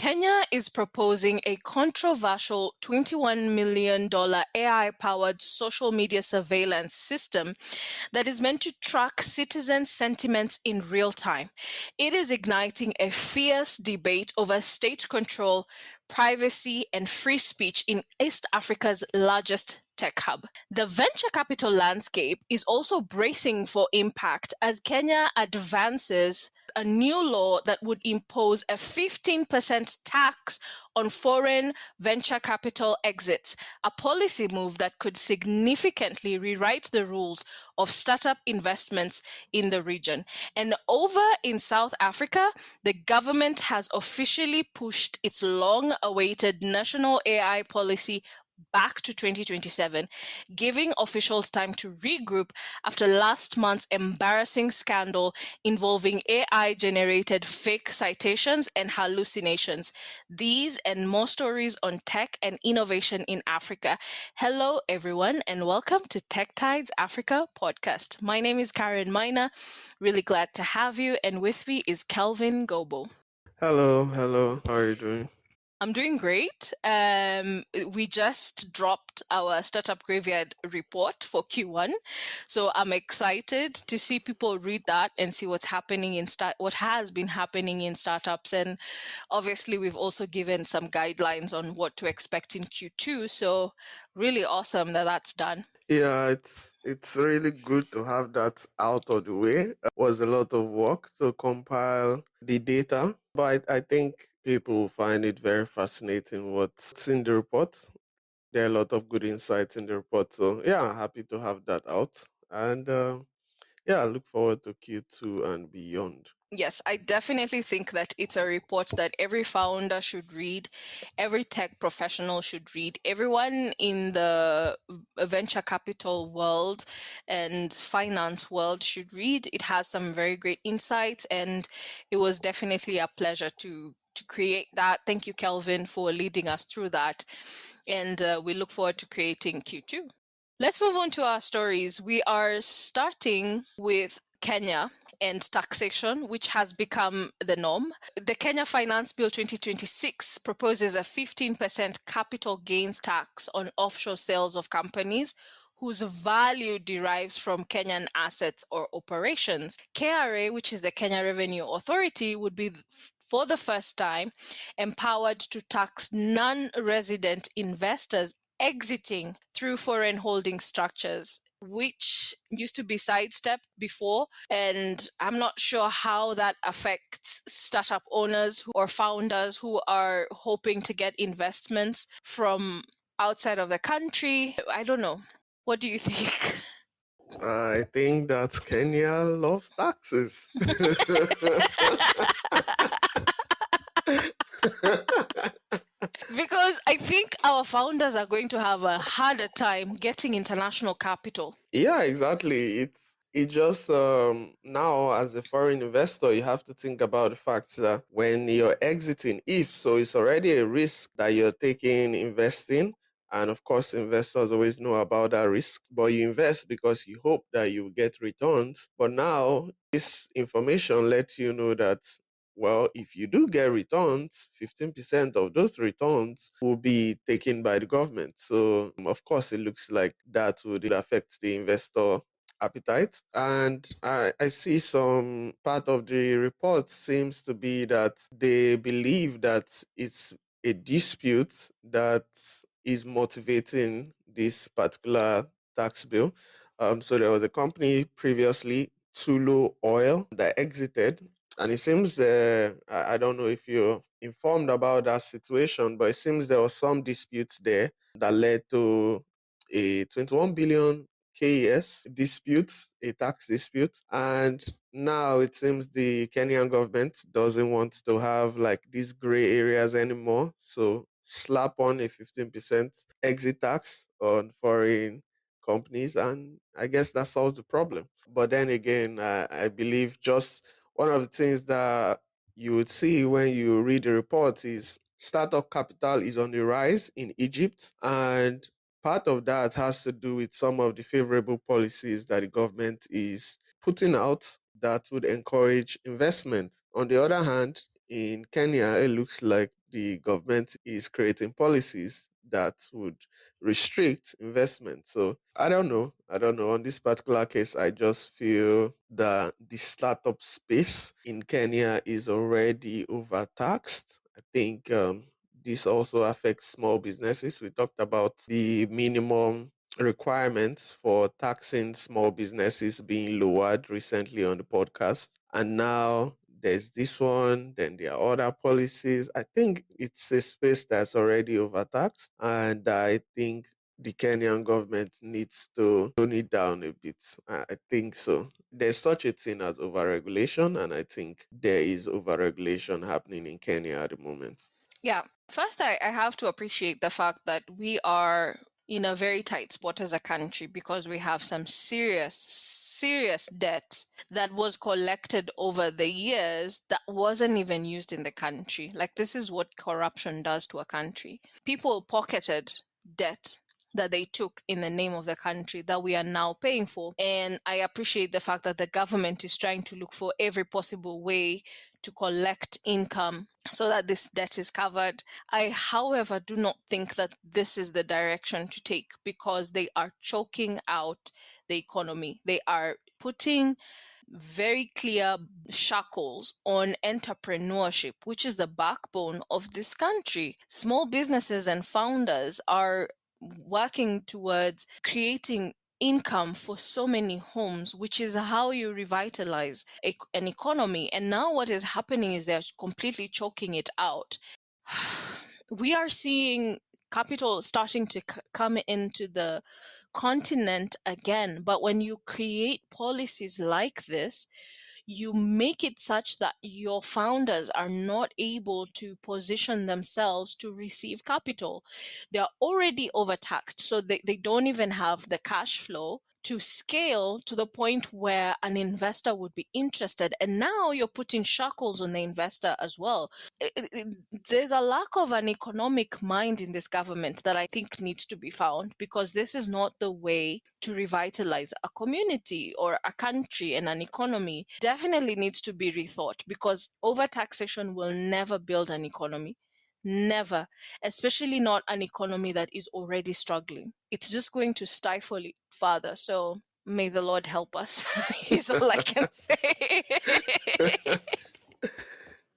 Kenya is proposing a controversial $21 million AI-powered social media surveillance system that is meant to track citizens' sentiments in real time. It is igniting a fierce debate over state control, privacy, and free speech in East Africa's largest tech hub. The venture capital landscape is also bracing for impact as Kenya advances a new law that would impose a 15% tax on foreign venture capital exits, a policy move that could significantly rewrite the rules of startup investments in the region. And over in South Africa, the government has officially pushed its long-awaited national AI policy back to 2027, giving officials time to regroup after last month's embarrassing scandal involving AI-generated fake citations and hallucinations. These and more stories on tech and innovation in Africa. Hello, everyone, and welcome to Tech Tides Africa podcast. My name is Karen Miner. Really glad to have you, and with me is Kelvin Gobo. Hello. How are you doing? I'm doing great. We just dropped our Startup Graveyard report for Q1, so I'm excited to see people read that and see what's happening in what has been happening in startups. And obviously, we've also given some guidelines on what to expect in Q2. So really awesome that that's done. Yeah, it's really good to have that out of the way. Was a lot of work to compile the data, but I think people find it very fascinating what's in the report. There are a lot of good insights in the report, so yeah, happy to have that out. And yeah, I look forward to Q2 and beyond. Yes, I definitely think that it's a report that every founder should read, every tech professional should read, everyone in the venture capital world and finance world should read. It has some very great insights, and it was definitely a pleasure to create that. Thank you, Kelvin, for leading us through that. And we look forward to creating Q2. Let's move on to our stories. We are starting with Kenya and taxation, which has become the norm. The Kenya Finance Bill 2026 proposes a 15% capital gains tax on offshore sales of companies whose value derives from Kenyan assets or operations. KRA, which is the Kenya Revenue Authority, would be for the first time empowered to tax non-resident investors exiting through foreign holding structures, which used to be sidestepped before. And I'm not sure how that affects startup owners or founders who are hoping to get investments from outside of the country. I don't know. What do you think? I think that Kenya loves taxes. Because I think our founders are going to have a harder time getting international capital. Yeah, exactly. It just now as a foreign investor, you have to think about the fact that when you're exiting, if so, it's already a risk that you're taking investing. And of course, investors always know about that risk, but you invest because you hope that you get returns. But now this information lets you know that, well, if you do get returns, 15% of those returns will be taken by the government. So, of course, it looks like that would affect the investor appetite. And I see some part of the report seems to be that they believe that it's a dispute that is motivating this particular tax bill. So there was a company previously, Tulu Oil, that exited, and it seems, I don't know if you're informed about that situation, but it seems there was some disputes there that led to a 21 billion KES dispute, a tax dispute. And now it seems the Kenyan government doesn't want to have like these gray areas anymore. So slap on a 15% exit tax on foreign companies, and I guess that solves the problem. But then again, I believe just one of the things that you would see when you read the report is startup capital is on the rise in Egypt, and part of that has to do with some of the favorable policies that the government is putting out that would encourage investment. On the other hand, in Kenya, it looks like the government is creating policies that would restrict investment. So I don't know. I don't know. On this particular case, I just feel that the startup space in Kenya is already overtaxed. I think this also affects small businesses. We talked about the minimum requirements for taxing small businesses being lowered recently on the podcast. And now there's this one, then there are other policies. I think it's a space that's already overtaxed. And I think the Kenyan government needs to tone it down a bit. I think so. There's such a thing as overregulation, and I think there is overregulation happening in Kenya at the moment. Yeah. First, I have to appreciate the fact that we are in a very tight spot as a country because we have some serious debt that was collected over the years that wasn't even used in the country. Like, this is what corruption does to a country. People pocketed debt that they took in the name of the country that we are now paying for. And I appreciate the fact that the government is trying to look for every possible way to collect income so that this debt is covered. I, however, do not think that this is the direction to take because they are choking out the economy. They are putting very clear shackles on entrepreneurship, which is the backbone of this country. Small businesses and founders are working towards creating income for so many homes, which is how you revitalize an economy. And now what is happening is they're completely choking it out. We are seeing capital starting to come into the continent again. But when you create policies like this, you make it such that your founders are not able to position themselves to receive capital. They're already overtaxed, so they don't even have the cash flow to scale to the point where an investor would be interested. And now you're putting shackles on the investor as well. There's a lack of an economic mind in this government that I think needs to be found, because this is not the way to revitalize a community or a country and an economy. Definitely needs to be rethought, because overtaxation will never build an economy. Never, especially not an economy that is already struggling. It's just going to stifle it further. So may the Lord help us, is all I can say.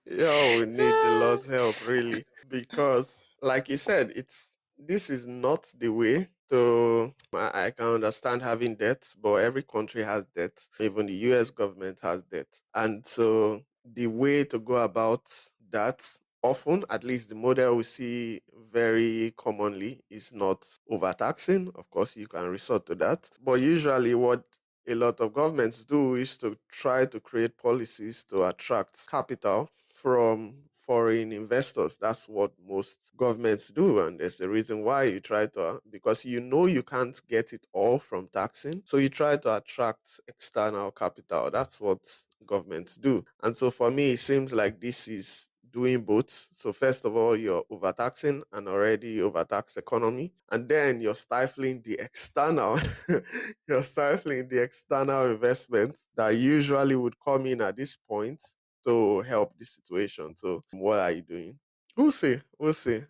Yeah, we need the Lord's help, really, because, like you said, this is not the way to. I can understand having debt, but every country has debt. Even the U.S. government has debt, and so the way to go about that, often, at least the model we see very commonly, is not overtaxing. Of course, you can resort to that, but usually what a lot of governments do is to try to create policies to attract capital from foreign investors. That's what most governments do. And there's a reason why you try to, because you know you can't get it all from taxing. So you try to attract external capital. That's what governments do. And so for me, it seems like this is doing both. So first of all, you're overtaxing an already overtaxed economy, and then you're stifling the external you're stifling the external investments that usually would come in at this point to help this situation. So what are you doing? We'll see. We'll see.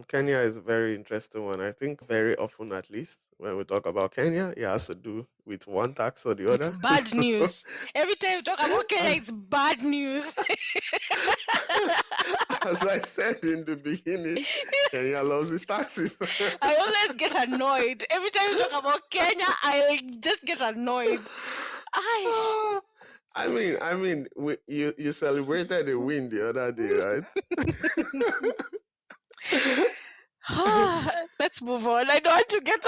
Kenya is a very interesting one. I think very often, at least, when we talk about Kenya, it has to do with one tax or the It's other. bad So, news. Every time you talk about Kenya, it's bad news. as I said in the beginning, Kenya loves its taxes. I always get annoyed. Every time you talk about Kenya, I just get annoyed. I You celebrated a win the other day, right? let's move on. I don't want to get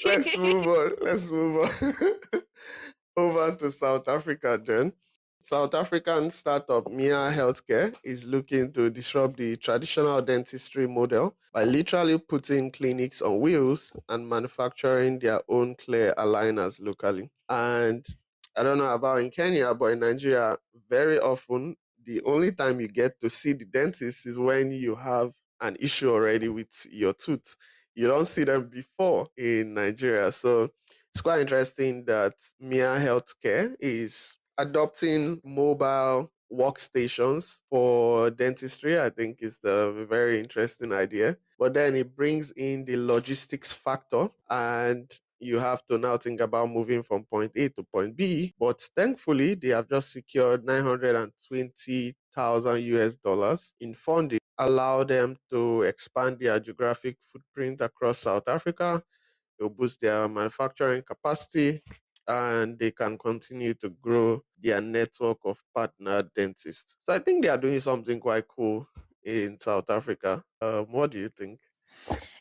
Let's angry. move on. Let's move on. Over to South Africa then. South African startup Mia Healthcare is looking to disrupt the traditional dentistry model by literally putting clinics on wheels and manufacturing their own clear aligners locally. And I don't know about in Kenya, but in Nigeria, very often the only time you get to see the dentist is when you have an issue already with your tooth. You don't see them before in Nigeria. So it's quite interesting that Mia Healthcare is adopting mobile workstations for dentistry. I think is a very interesting idea. But then it brings in the logistics factor, and you have to now think about moving from point A to point B. But thankfully, they have just secured 920,000 US dollars in funding, allow them to expand their geographic footprint across South Africa. It'll boost their manufacturing capacity, and they can continue to grow their network of partner dentists. So I think they are doing something quite cool in South Africa. What do you think?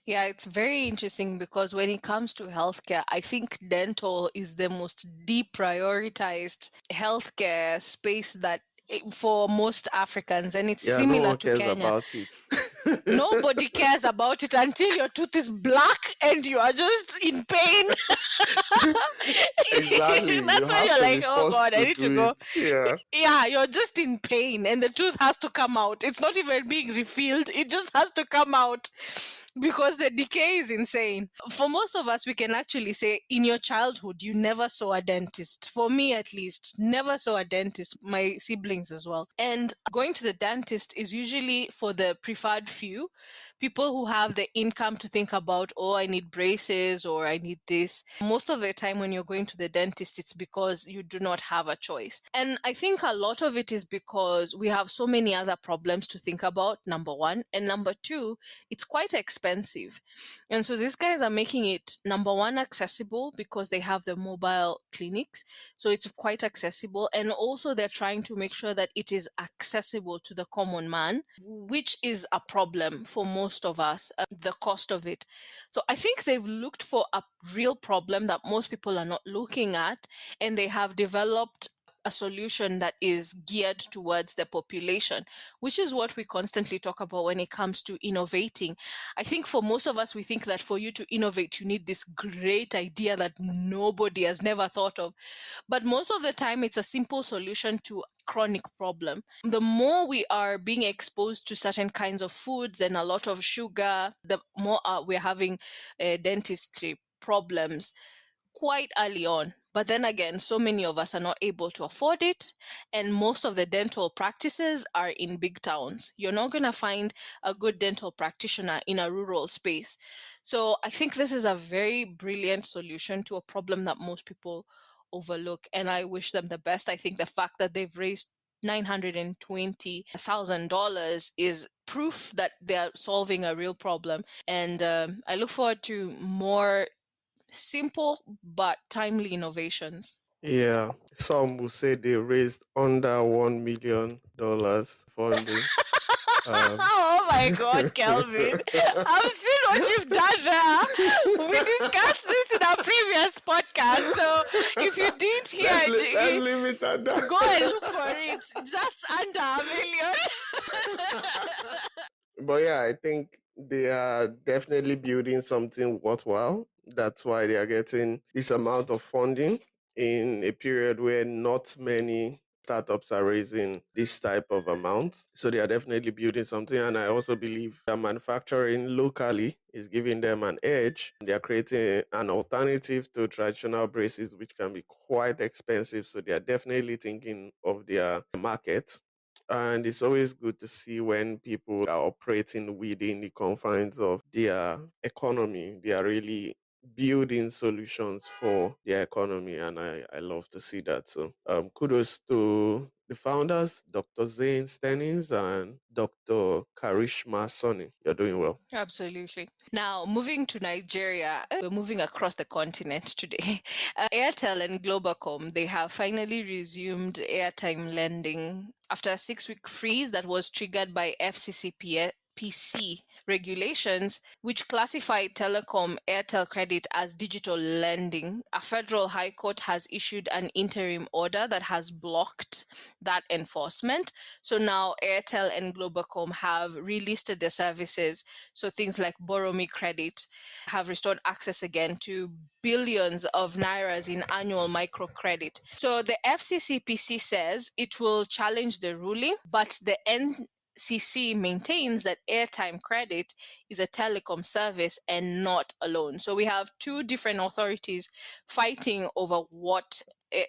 Yeah, it's very interesting because when it comes to healthcare, I think dental is the most deprioritized healthcare space that for most Africans, and it's Yeah, no similar one to cares Kenya. about it. Nobody cares about it until your tooth is black and you are just in pain. Exactly. You That's when have you're to like, be oh forced God, I to need to do it. go. Yeah. Yeah, you're just in pain and the tooth has to come out. It's not even being refilled, it just has to come out because the decay is insane. For most of us, we can actually say in your childhood, you never saw a dentist. For me, at least, never saw a dentist, my siblings as well. And going to the dentist is usually for the preferred few, people who have the income to think about, oh, I need braces or I need this. Most of the time, when you're going to the dentist, it's because you do not have a choice. And I think a lot of it is because we have so many other problems to think about, number one. And number two, it's quite expensive. And so these guys are making it, number one, accessible because they have the mobile clinics. So it's quite accessible. And also, they're trying to make sure that it is accessible to the common man, which is a problem for most of us, the cost of it. So I think they've looked for a real problem that most people are not looking at, and they have developed a solution that is geared towards the population, which is what we constantly talk about when it comes to innovating. I think for most of us, we think that for you to innovate, you need this great idea that nobody has never thought of. But most of the time, it's a simple solution to a chronic problem. The more we are being exposed to certain kinds of foods and a lot of sugar, the more we're having dentistry problems quite early on. But then again, so many of us are not able to afford it, and most of the dental practices are in big towns. You're not going to find a good dental practitioner in a rural space. So I think this is a very brilliant solution to a problem that most people overlook, and I wish them the best. I think the fact that they've raised $920,000 is proof that they're solving a real problem. And I look forward to more simple but timely innovations. Yeah. Some will say they raised under $1 million funding. Um, Oh my God, Kelvin. I've seen what you've done there. We discussed this in our previous podcast. So if you didn't hear let's it, leave it at that. go and look for it. Just under a million. But yeah, I think they are definitely building something worthwhile. That's why they are getting this amount of funding in a period where not many startups are raising this type of amount. So they are definitely building something. And I also believe that manufacturing locally is giving them an edge. They are creating an alternative to traditional braces, which can be quite expensive. So they are definitely thinking of their market, and it's always good to see when people are operating within the confines of their economy. They are really building solutions for their economy, and I love to see that. So kudos to the founders, Dr. Zane Stennings and Dr. Karishma Sonny. You're doing well. Absolutely. Now, moving to Nigeria, we're moving across the continent today. Airtel and Globacom, they have finally resumed airtime lending after a 6-week freeze that was triggered by FCCPC regulations, which classified telecom Airtel credit as digital lending. A federal high court has issued an interim order that has blocked that enforcement. So now Airtel and Globacom have relisted their services. So things like Borrow Me Credit have restored access again to billions of nairas in annual microcredit. So the FCCPC says it will challenge the ruling, but the NCC maintains that airtime credit is a telecom service and not a loan. So we have two different authorities fighting over what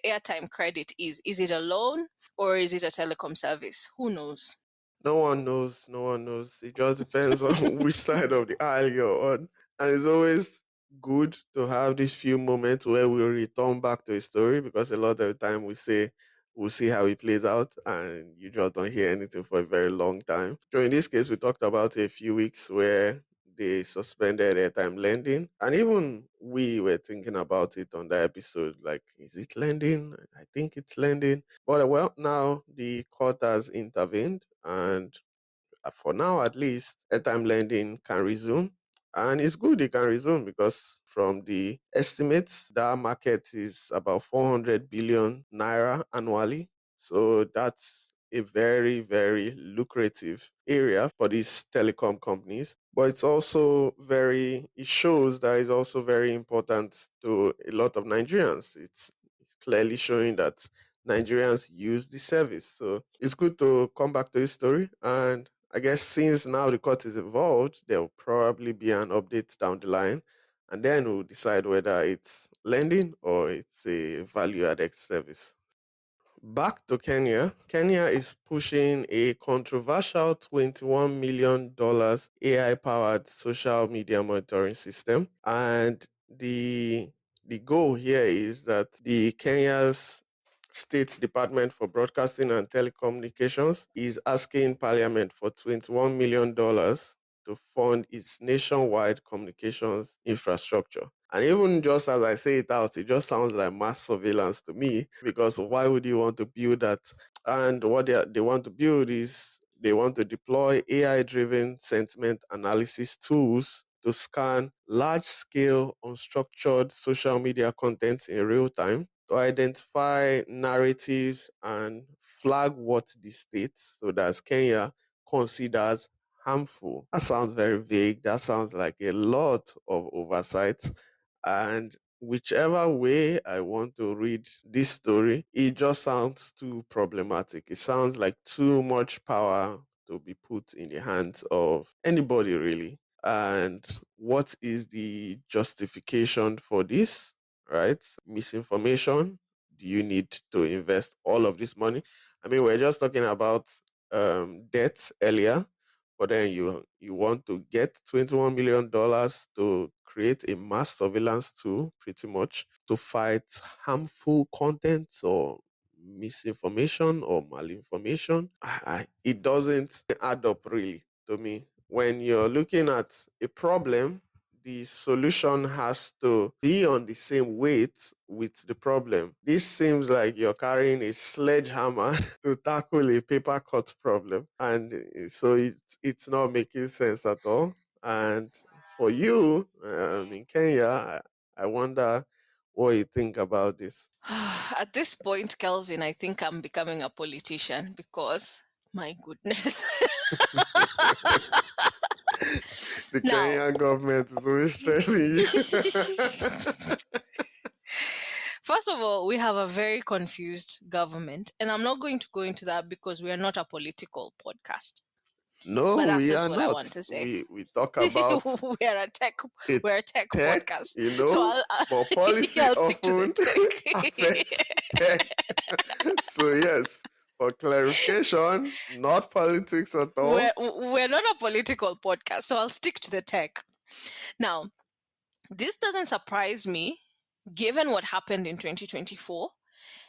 airtime credit is. Is it a loan Or is it a telecom service? Who knows? No one knows. No one knows. It just depends on which side of the aisle you're on. And it's always good to have these few moments where we return back to a story, because a lot of the time we say we'll see how it plays out and you just don't hear anything for a very long time. So in this case, we talked about a few weeks where they suspended airtime lending. And even we were thinking about it on the episode, like, is it lending? I think it's lending. But well, now the court has intervened, and for now at least, airtime lending can resume. And it's good it can resume, because from the estimates, that market is about 400 billion naira annually. So that's a very, very lucrative area for these telecom companies. But it shows that it's also very important to a lot of Nigerians. It's clearly showing that Nigerians use the service. So it's good to come back to this story. And I guess since now the court is involved, there will probably be an update down the line. And then we'll decide whether it's lending or it's a value added service. Back to Kenya. Kenya is pushing a controversial $21 million AI powered social media monitoring system. And the goal here is that the Kenya's State Department for Broadcasting and Telecommunications is asking Parliament for $21 million to fund its nationwide communications infrastructure. And even just as I say it out, it just sounds like mass surveillance to me, because why would you want to build that? And what they want to build is they want to deploy AI driven sentiment analysis tools to scan large scale unstructured social media content in real time to identify narratives and flag what the state, so that's Kenya, considers harmful. That sounds very vague. That sounds like a lot of oversight. And whichever way I want to read this story, it just sounds too problematic. It sounds like too much power to be put in the hands of anybody, really. And what is the justification for this? Right? Misinformation. Do you need to invest all of this money? I mean, we're just talking about debt earlier, but then you want to get $21 million to create a mass surveillance tool, pretty much, to fight harmful content or misinformation or malinformation. It doesn't add up really to me. When you're looking at a problem, the solution has to be on the same weight with the problem. This seems like you're carrying a sledgehammer to tackle a paper cut problem. And so it's not making sense at all. And for you in Kenya, I wonder what you think about this. At this point, Kelvin, I think I'm becoming a politician because, my goodness. The Now, Kenyan government is always stressing you. first of all, we have a very confused government, and I'm not going to go into that because we are not a political podcast. No, But that's we just are what I not. want to say. We talk about we are a tech, it we're a tech tech, podcast, so but policy I'll stick to the often tech. affects tech. So yes, for clarification, not politics at we're all. we're not a political podcast, so I'll stick to the tech. Now, this doesn't surprise me, given what happened in 2024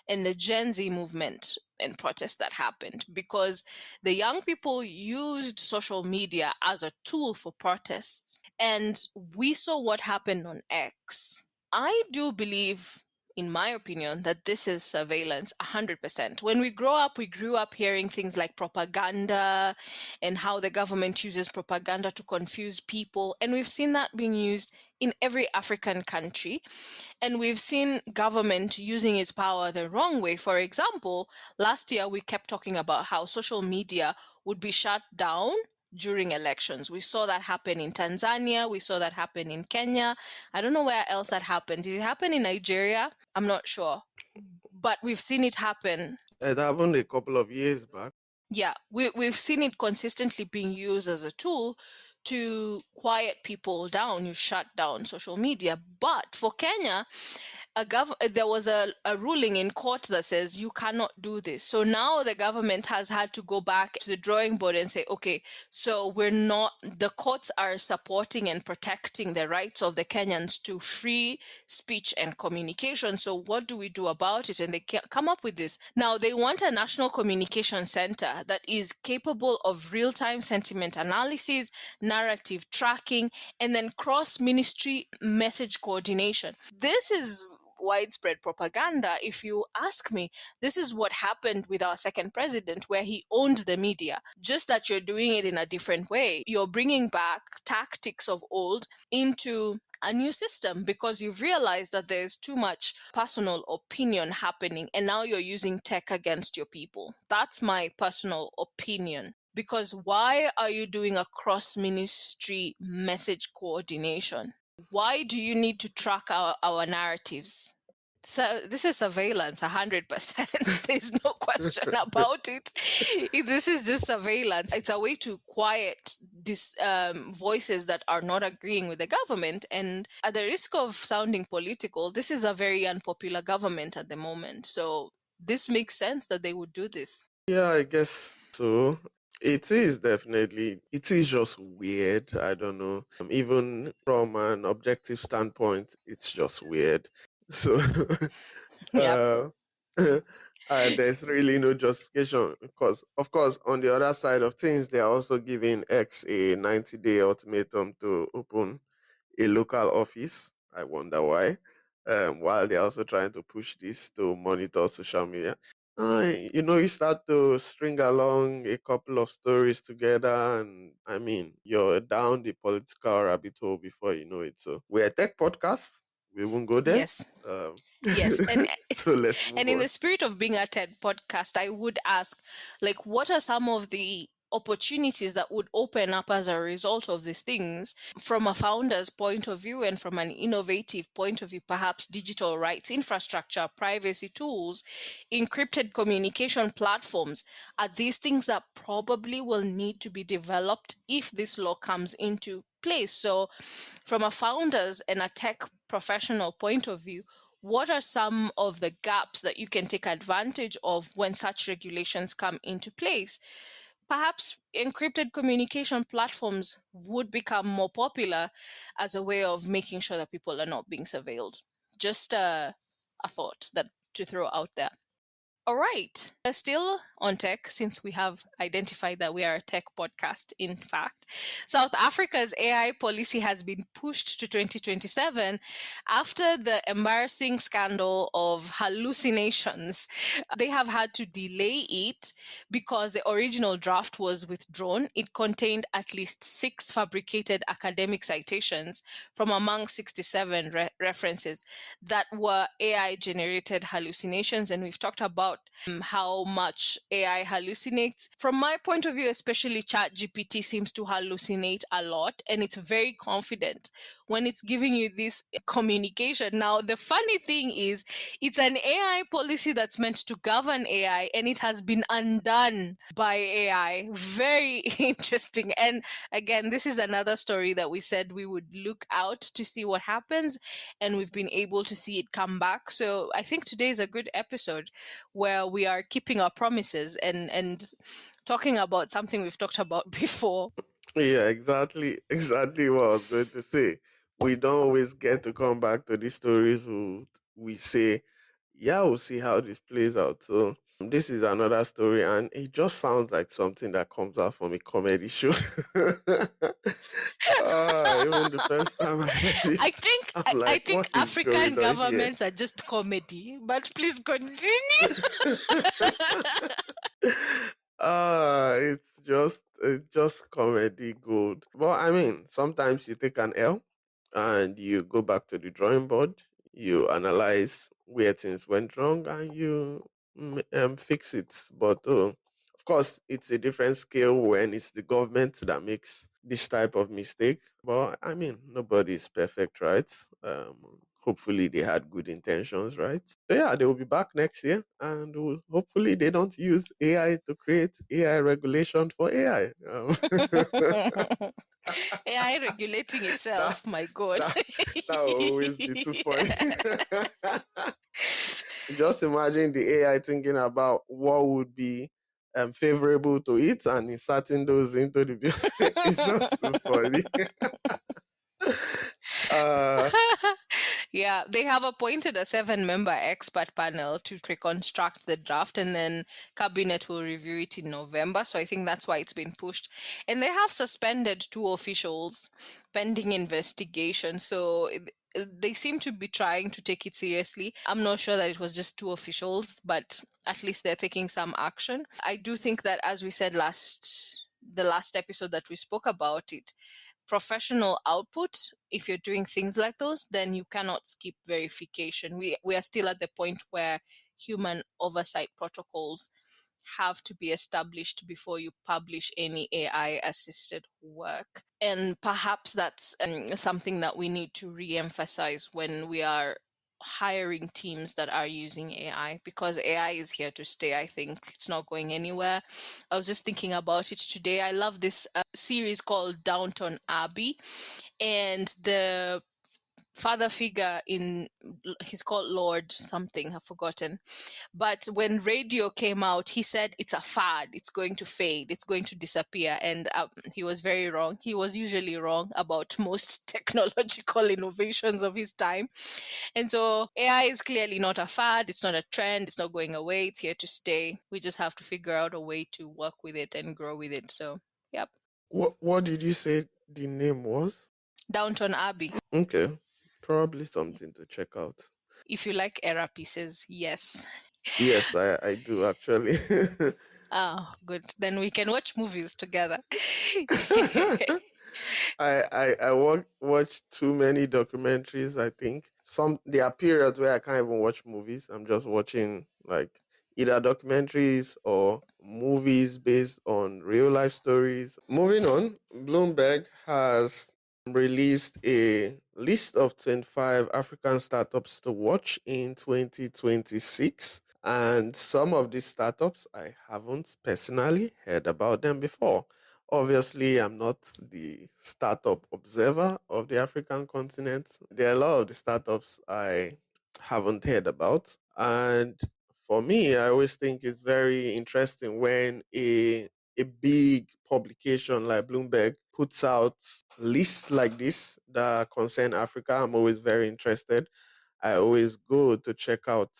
and the Gen Z movement and protest that happened, because the young people used social media as a tool for protests. And we saw what happened on X. I do believe, in my opinion, that this is surveillance 100%. When we grow up, we grew up hearing things like propaganda and how the government uses propaganda to confuse people. And we've seen that being used in every African country. And we've seen government using its power the wrong way. For example, last year we kept talking about how social media would be shut down during elections. We saw that happen in Tanzania. We saw that happen in Kenya. I don't know where else that happened. Did it happen in Nigeria? I'm not sure. But we've seen it happen. It happened a couple of years back. Yeah, we've seen it consistently being used as a tool to quiet people down. You shut down social media. But for Kenya, there was a ruling in court that says you cannot do this. So now the government has had to go back to the drawing board and say, okay, so the courts are supporting and protecting the rights of the Kenyans to free speech and communication. So what do we do about it? And they come up with this. Now they want a national communication center that is capable of real-time sentiment analysis, narrative tracking, and then cross-ministry message coordination. This is widespread propaganda. If you ask me, this is what happened with our second president, where he owned the media, just that you're doing it in a different way. You're bringing back tactics of old into a new system because you've realized that there's too much personal opinion happening, and now you're using tech against your people. That's my personal opinion. Because why are you doing a cross ministry message coordination? Why do you need to track our narratives? So this is surveillance, 100%. There's no question about it. This is just surveillance. It's a way to quiet these voices that are not agreeing with the government. And at the risk of sounding political, this is a very unpopular government at the moment. So this makes sense that they would do this. Yeah, I guess so. It is definitely, it is just weird. I don't know. Even from an objective standpoint, it's just weird. So, Yep. uh, there's really no justification because, of course, on the other side of things, they are also giving X a 90-day ultimatum to open a local office. I wonder why. While they're also trying to push this to monitor social media. You start to string along a couple of stories together, and I mean, you're down the political rabbit hole before you know it. So, we're a tech podcast. We won't go there. Yes. Um, Yes. And so, let's and move in on. the spirit of being a TED podcast, I would ask, like, what are some of the opportunities that would open up as a result of these things from a founder's point of view and from an innovative point of view? Perhaps digital rights infrastructure, privacy tools, encrypted communication platforms are these things that probably will need to be developed if this law comes into place. So from a founder's and a tech professional point of view, what are some of the gaps that you can take advantage of when such regulations come into place? Perhaps encrypted communication platforms would become more popular as a way of making sure that people are not being surveilled. Just a thought that to throw out there. All right. Still on tech, since we have identified that we are a tech podcast, in fact. South Africa's AI policy has been pushed to 2027 after the embarrassing scandal of hallucinations. They have had to delay it because the original draft was withdrawn. It contained at least 6 fabricated academic citations from among 67 references that were AI generated hallucinations. And we've talked about how much AI hallucinates. From my point of view, especially ChatGPT seems to hallucinate a lot, and it's very confident when it's giving you this communication. Now, the funny thing is, it's an AI policy that's meant to govern AI, and it has been undone by AI. Very interesting. And again, this is another story that we said we would look out to see what happens, and we've been able to see it come back. So I think today is a good episode where we are keeping our promises and talking about something we've talked about before. Yeah, exactly what I was going to say. We don't always get to come back to these stories who we say, yeah, we'll see how this plays out. So this is another story, and it just sounds like something that comes out from a comedy show. Even the first time I heard I it, think I'm I like, think what is African going on here? governments are just comedy. But please continue. It's just comedy gold. But I mean, sometimes you take an L and you go back to the drawing board, you analyze where things went wrong, and you fix it. But of course, it's a different scale when it's the government that makes this type of mistake. But I mean, nobody is perfect, right? Hopefully, they had good intentions, right? So yeah, they will be back next year, and hopefully, they don't use AI to create AI regulation for AI. AI regulating that itself, my God. that that will always be too funny. Just imagine the AI thinking about what would be favorable to it and inserting those into the bill. It's just too funny. uh, Yeah, they have appointed a 7-member expert panel to reconstruct the draft, and then cabinet will review it in November. So I think that's why it's been pushed. And they have suspended 2 officials pending investigation. So they seem to be trying to take it seriously. I'm not sure that it was just 2 officials, but at least they're taking some action. I do think that, as we said the last episode that we spoke about it, professional output, if you're doing things like those, then you cannot skip verification. We are still at the point where human oversight protocols have to be established before you publish any AI assisted work. And perhaps that's something that we need to re-emphasize when we are hiring teams that are using AI, because AI is here to stay. I think it's not going anywhere. I was just thinking about it today. I love this series called Downton Abbey, and the father figure in, he's called Lord something, I've forgotten, but when radio came out, he said it's a fad, it's going to fade, it's going to disappear. And he was very wrong. He was usually wrong about most technological innovations of his time. And so AI is clearly not a fad, it's not a trend, it's not going away, it's here to stay. We just have to figure out a way to work with it and grow with it. So, yep. what did you say the name was? Downton Abbey. Okay, probably something to check out. If you like era pieces, yes. Yes, I do actually. Oh, good. Then we can watch movies together. I watch too many documentaries. I think there are periods where I can't even watch movies. I'm just watching like either documentaries or movies based on real life stories. Moving on, Bloomberg has released a list of 25 African startups to watch in 2026. And some of these startups, I haven't personally heard about them before. Obviously, I'm not the startup observer of the African continent. There are a lot of the startups I haven't heard about. And for me, I always think it's very interesting when a big publication like Bloomberg puts out lists like this that concern Africa. I'm always very interested. I always go to check out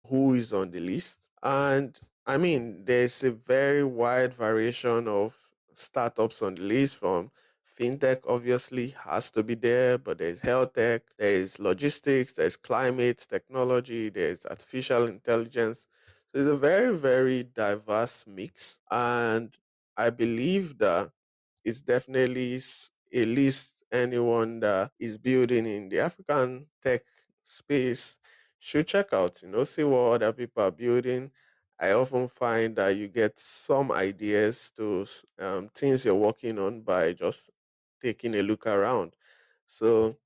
who is on the list. And I mean, there's a very wide variation of startups on the list, from fintech, obviously, has to be there, but there's health tech, there's logistics, there's climate technology, there's artificial intelligence. So it's a very, very diverse mix. And I believe that it's definitely a list anyone that is building in the African tech space should check out, see what other people are building. I often find that you get some ideas to things you're working on by just taking a look around. So,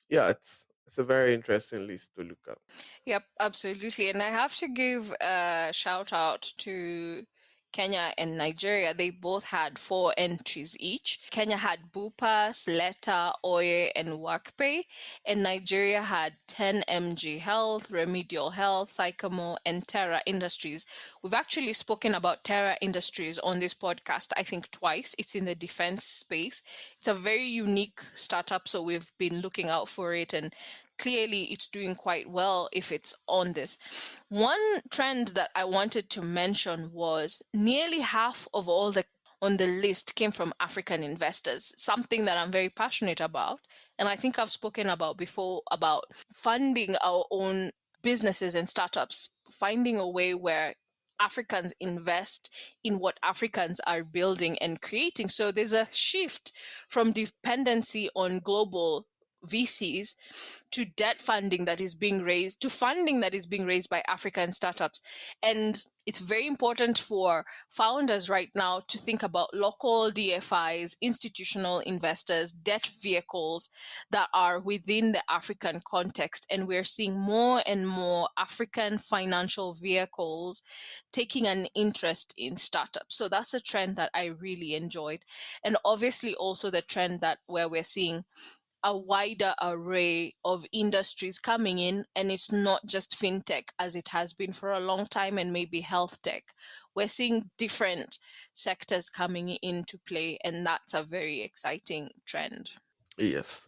yeah, it's a very interesting list to look at. Yep, absolutely. And I have to give a shout out to Kenya and Nigeria. They both had 4 entries each. Kenya had Bupa, Leta, Oye, and WorkPay. And Nigeria had 10MG Health, Remedial Health, Sycamore, and Terra Industries. We've actually spoken about Terra Industries on this podcast, I think twice. It's in the defense space. It's a very unique startup, so we've been looking out for it, and clearly it's doing quite well if it's on this. One trend that I wanted to mention was nearly half of all the on the list came from African investors, something that I'm very passionate about. And I think I've spoken about before about funding our own businesses and startups, finding a way where Africans invest in what Africans are building and creating. So there's a shift from dependency on global VCs to debt funding that is being raised, to funding that is being raised by African startups. And it's very important for founders right now to think about local DFIs, institutional investors, debt vehicles that are within the African context. And we're seeing more and more African financial vehicles taking an interest in startups. So that's a trend that I really enjoyed. And obviously also the trend that where we're seeing a wider array of industries coming in, and it's not just fintech as it has been for a long time, and maybe health tech. We're seeing different sectors coming into play, and that's a very exciting trend. Yes,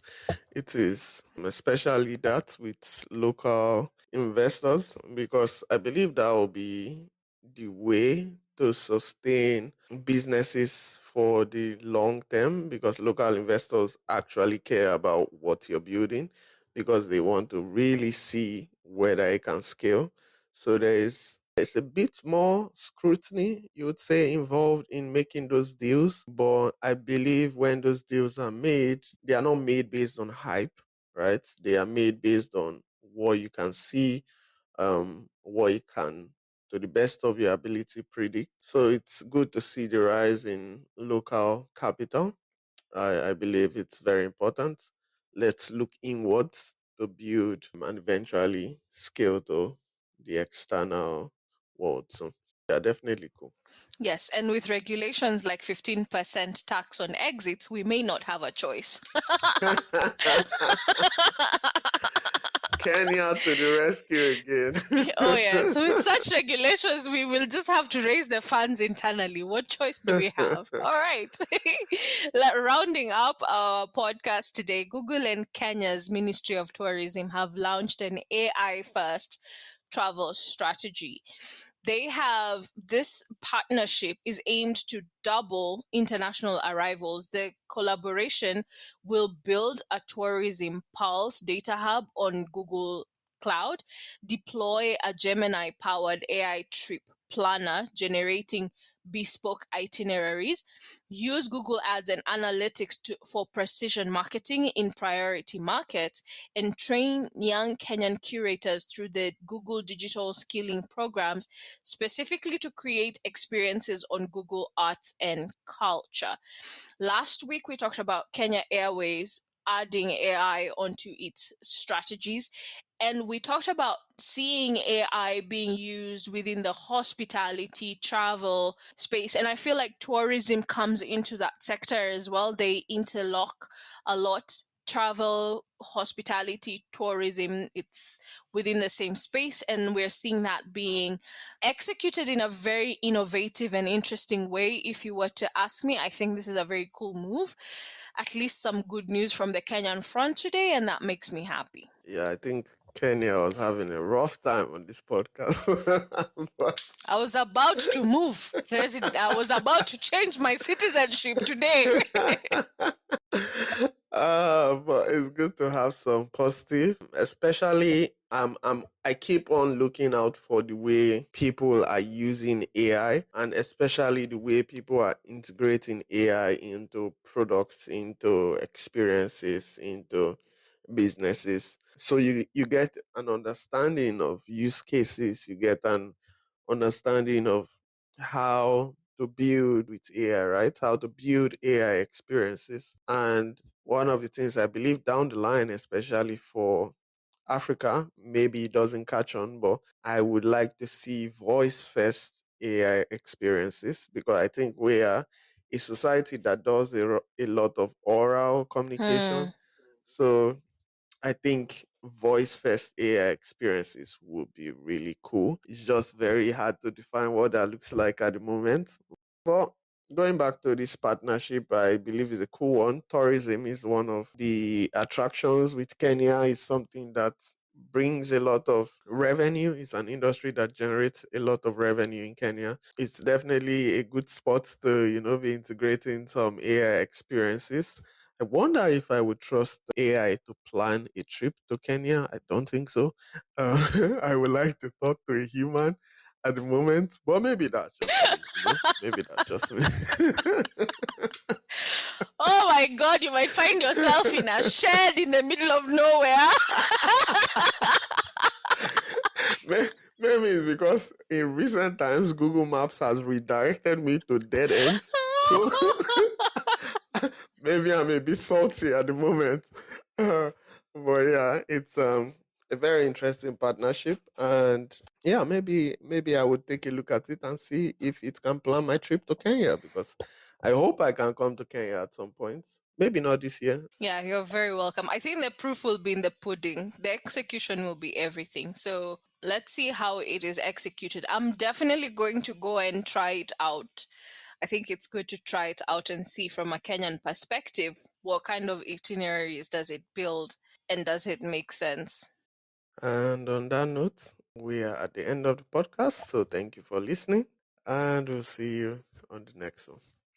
it is, especially that with local investors, because I believe that will be the way to sustain businesses for the long term, because local investors actually care about what you're building because they want to really see whether it can scale. So there's a bit more scrutiny, you would say, involved in making those deals. But I believe when those deals are made, they are not made based on hype, right? They are made based on what you can see, what you can, to the best of your ability, predict. So it's good to see the rise in local capital. I believe it's very important. Let's look inwards to build and eventually scale to the external world. So, yeah, definitely cool. Yes, and with regulations like 15% tax on exits, we may not have a choice. Kenya to the rescue again. Oh, yeah. So, with such regulations, we will just have to raise the funds internally. What choice do we have? All right. Rounding up our podcast today, Google and Kenya's Ministry of Tourism have launched an AI first travel strategy. They have this partnership is aimed to double international arrivals. The collaboration will build a tourism pulse data hub on Google Cloud, deploy a Gemini powered AI trip planner generating bespoke itineraries, use Google Ads and analytics for precision marketing in priority markets, and train young Kenyan curators through the Google digital skilling programs specifically to create experiences on Google Arts and Culture. Last week, we talked about Kenya Airways adding AI onto its strategies. And we talked about seeing AI being used within the hospitality travel space. And I feel like tourism comes into that sector as well. They interlock a lot. Travel, hospitality, tourism, it's within the same space. And we're seeing that being executed in a very innovative and interesting way. If you were to ask me, I think this is a very cool move. At least some good news from the Kenyan front today, and that makes me happy. Yeah, I think Kenya was having a rough time on this podcast. But I was about to move. I was about to change my citizenship today. but it's good to have some positive, especially I keep on looking out for the way people are using AI, and especially the way people are integrating AI into products, into experiences, into businesses. So you get an understanding of use cases, you get an understanding of how to build with AI, right? How to build AI experiences. And one of the things I believe down the line, especially for Africa, maybe it doesn't catch on, but I would like to see voice first AI experiences, because I think we are a society that does a lot of oral communication. Hmm. So I think voice first AI experiences would be really cool. It's just very hard to define what that looks like at the moment. But going back to this partnership, I believe is a cool one. Tourism is one of the attractions with Kenya. It's something that brings a lot of revenue. It's an industry that generates a lot of revenue in Kenya. It's definitely a good spot to, be integrating some AI experiences. I wonder if I would trust AI to plan a trip to Kenya. I don't think so. I would like to talk to a human at the moment, but maybe that's just me, maybe that's just me. Oh my God, you might find yourself in a shed in the middle of nowhere. Maybe it's because in recent times Google Maps has redirected me to dead ends. So maybe I'm a bit salty at the moment. But yeah, it's a very interesting partnership, and yeah, maybe I would take a look at it and see if it can plan my trip to Kenya, because I hope I can come to Kenya at some point. Maybe not this year. Yeah, you're very welcome. I think the proof will be in the pudding. The execution will be everything. So let's see how it is executed. I'm definitely going to go and try it out. I think it's good to try it out and see from a Kenyan perspective what kind of itineraries does it build and does it make sense. And on that note, we are at the end of the podcast. So thank you for listening, and we'll see you on the next one.